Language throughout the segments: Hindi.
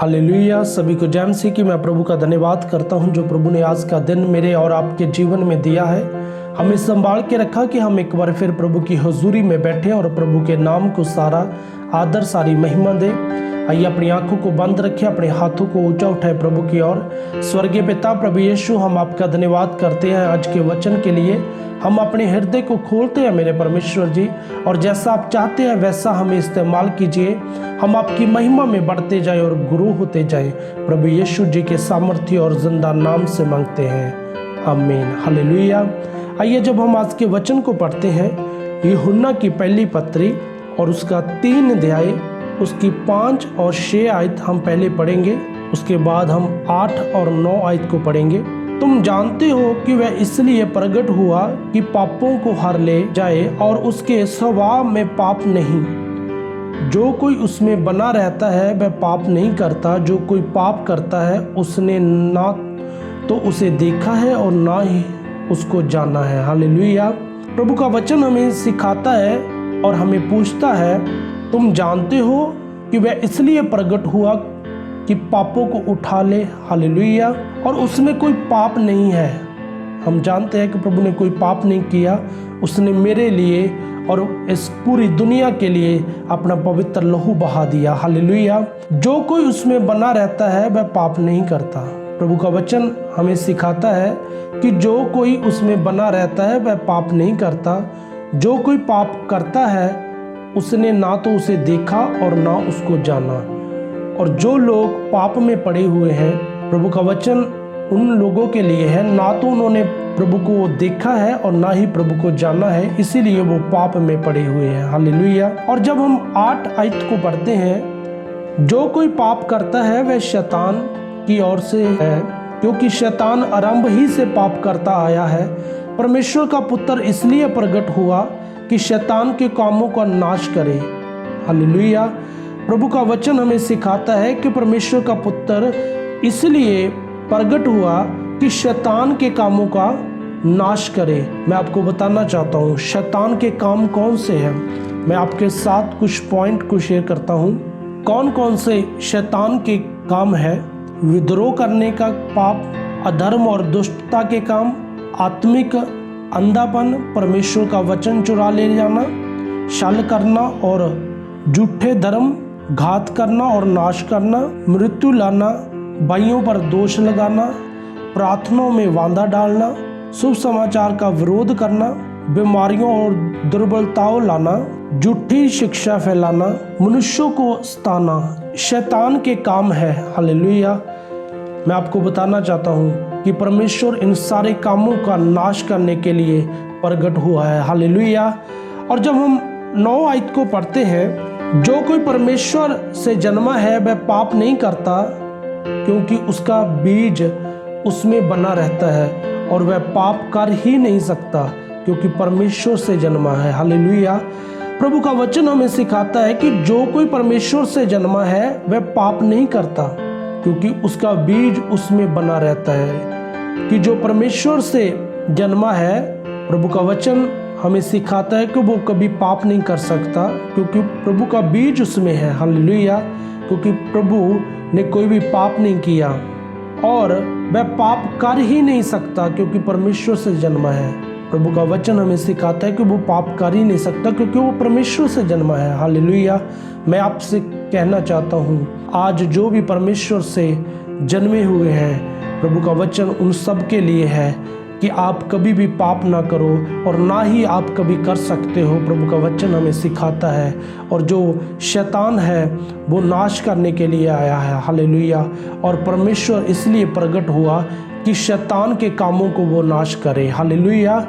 हालेलुया। सभी को जय मसीह की मैं प्रभु का धन्यवाद करता हूं जो प्रभु ने आज का दिन मेरे और आपके जीवन में दिया है। हमें संभाल के रखा कि हम एक बार फिर प्रभु की हुजूरी में बैठे और प्रभु के नाम को सारा आदर सारी महिमा दे। आइए अपनी आंखों को बंद रखें, अपने हाथों को ऊंचा उठाए प्रभु की ओर। स्वर्गीय पिता प्रभु यीशु, हम आपका धन्यवाद करते हैं आज के वचन के लिए। हम अपने हृदय को खोलते हैं मेरे परमेश्वर जी, और जैसा आप चाहते हैं वैसा हमें इस्तेमाल कीजिए। हम आपकी महिमा में बढ़ते जाएं और गुरु होते जाएं। प्रभु यीशु जी के सामर्थ्य और जिंदा नाम से मांगते हैं, आमीन। हालेलुया। आइए जब हम आज के वचन को पढ़ते हैं, यूहन्ना की पहली पत्री और उसका 3 अध्याय, उसकी 5 और 6 आयत हम पहले पढ़ेंगे। उसके बाद हम 8 और 9 आयत को पढ़ेंगे। तुम जानते हो कि वह इसलिए प्रकट हुआ कि पापों को हर ले जाए, और उसके स्वभाव में पाप नहीं। जो कोई उसमें बना रहता है वह पाप नहीं करता। जो कोई पाप करता है उसने ना तो उसे देखा है और ना ही उसको जाना है। हालेलुया। प्रभु का वचन हमें सिखाता है और हमें पूछता है, तुम जानते हो कि वह इसलिए प्रकट हुआ कि पापों को उठा ले। हालेलुया। और उसमें कोई पाप नहीं है। हम जानते हैं कि प्रभु ने कोई पाप नहीं किया। उसने मेरे लिए और इस पूरी दुनिया के लिए अपना पवित्र लहू बहा दिया। हालेलुया। जो कोई उसमें बना रहता है वह पाप नहीं करता। प्रभु का वचन हमें सिखाता है कि जो कोई उसमें बना रहता है वह पाप नहीं करता। जो कोई पाप करता है उसने ना तो उसे देखा और ना उसको जाना। और जो लोग पाप में पड़े हुए हैं, प्रभु का वचन उन लोगों के लिए है, ना तो उन्होंने प्रभु को देखा है और ना ही प्रभु को जाना है, इसीलिए वो पाप में पड़े हुए हैं। हालेलुया। और जब हम 8 आयत को पढ़ते हैं, जो कोई पाप करता है वह शैतान की ओर से है, क्योंकि शैतान आरंभ ही से पाप करता आया है। परमेश्वर का पुत्र इसलिए प्रकट हुआ कि शैतान के कामों का नाश करे। हालेलुया। प्रभु का वचन हमें सिखाता है कि परमेश्वर का पुत्र इसलिए प्रकट हुआ कि शैतान के कामों का नाश करे। मैं आपको बताना चाहता हूँ शैतान के काम कौन से हैं। मैं आपके साथ कुछ पॉइंट को शेयर करता हूँ। कौन कौन से शैतान के काम है। विद्रोह करने का पाप, अधर्म और दुष्टता के काम, आत्मिक अंधापन, परमेश्वर का वचन चुरा ले जाना, छल करना और झूठे धर्म, घात करना और नाश करना, मृत्यु लाना, भाइयों पर दोष लगाना, प्रार्थनाओं में वांधा डालना, शुभ समाचार का विरोध करना, बीमारियों और दुर्बलताओं लाना, झूठी शिक्षा फैलाना, मनुष्यों को सताना, शैतान के काम है। हालेलुया। मैं आपको बताना चाहता हूँ कि परमेश्वर इन सारे कामों का नाश करने के लिए प्रकट हुआ है। हालेलुया। और जब हम 9 आयत को पढ़ते हैं, जो कोई परमेश्वर से जन्मा है वह पाप नहीं करता, क्योंकि उसका बीज उसमें बना रहता है, और वह पाप कर ही नहीं सकता क्योंकि परमेश्वर से जन्मा है। हालेलुया। प्रभु का वचन हमें सिखाता है कि जो कोई परमेश्वर से जन्मा है वह पाप नहीं करता, क्योंकि उसका बीज उसमें बना रहता है। कि जो परमेश्वर से जन्मा है, प्रभु का वचन हमें सिखाता है कि वो कभी पाप नहीं कर सकता, क्योंकि प्रभु का बीज उसमें है। हालेलुया। क्योंकि प्रभु ने कोई भी पाप नहीं किया और वह पाप कर ही नहीं सकता, क्योंकि परमेश्वर से जन्मा है। प्रभु का वचन हमें सिखाता है कि वो पाप कर ही नहीं सकता, क्योंकि वो परमेश्वर से जन्मा है। हालेलुया। मैं आपसे कहना चाहता हूँ, आज जो भी परमेश्वर से जन्मे हुए हैं, प्रभु का वचन उन सब के लिए है कि आप कभी भी पाप ना करो, और ना ही आप कभी कर सकते हो। प्रभु का वचन हमें सिखाता है। और जो शैतान है वो नाश करने के लिए आया है। हालेलुया। और परमेश्वर इसलिए प्रकट हुआ कि शैतान के कामों को वो नाश करे। हालेलुया।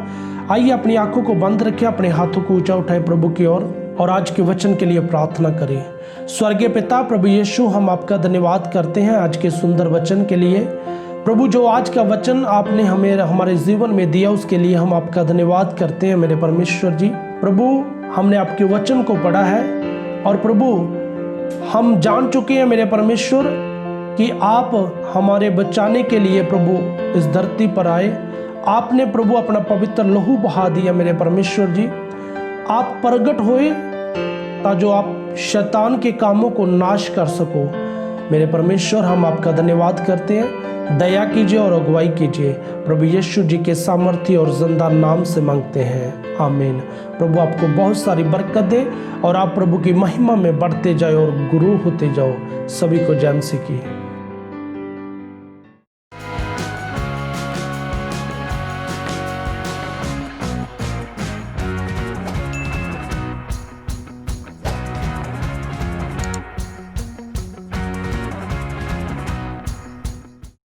आइए अपनी आंखों को बंद रखें, अपने हाथों को ऊंचा उठाए प्रभु की ओर, और आज के वचन के लिए प्रार्थना करें। स्वर्गीय पिता प्रभु यीशु, हम आपका धन्यवाद करते हैं आज के सुंदर वचन के लिए। प्रभु, जो आज का वचन आपने हमें हमारे जीवन में दिया उसके लिए हम आपका धन्यवाद करते हैं मेरे परमेश्वर जी। प्रभु, हमने आपके वचन को पढ़ा है, और प्रभु हम जान चुके हैं मेरे परमेश्वर कि आप हमारे बचाने के लिए प्रभु इस धरती पर आए। आपने प्रभु अपना पवित्र लहू बहा दिया मेरे परमेश्वर जी। आप प्रकट हुए ताकि आप शैतान के कामों को नाश कर सको। मेरे परमेश्वर, हम आपका धन्यवाद करते हैं। दया कीजिए और अगुवाई कीजिए। प्रभु यीशु जी के सामर्थ्य और जिंदा नाम से मांगते हैं, आमीन। प्रभु आपको बहुत सारी बरकत दे और आप प्रभु की महिमा में बढ़ते जाओ और गुरु होते जाओ। सभी को जय मसीह की।